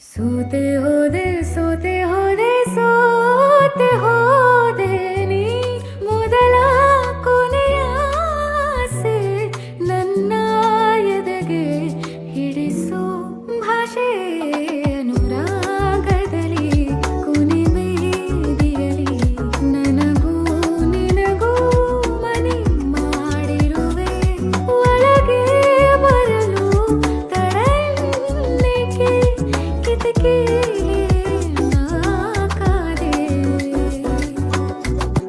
ಸೋತೆ ಹೋದೆ ಸೋತೆ ಹೋದೆ ಸೋತೆ ಹೋದೆ ನೀ ಮೊದಲ ಕೊನೆಯ ಆಸೆ ನನ್ನ ಎದೆಗೆ ಹಿಡಿಸೋ ಭಾಷೆ ಅನುರಾಗದಲ್ಲಿ ಕುಣಿಮೇದಿಯಲಿ ನನಗೂ ನಿನಗೂ ಮನೆ ಮಾಡಿರುವೆ ಒಳಗೆ ಬರಲು ತಡ ಕಿಟಕಿಯಲ್ಲಿ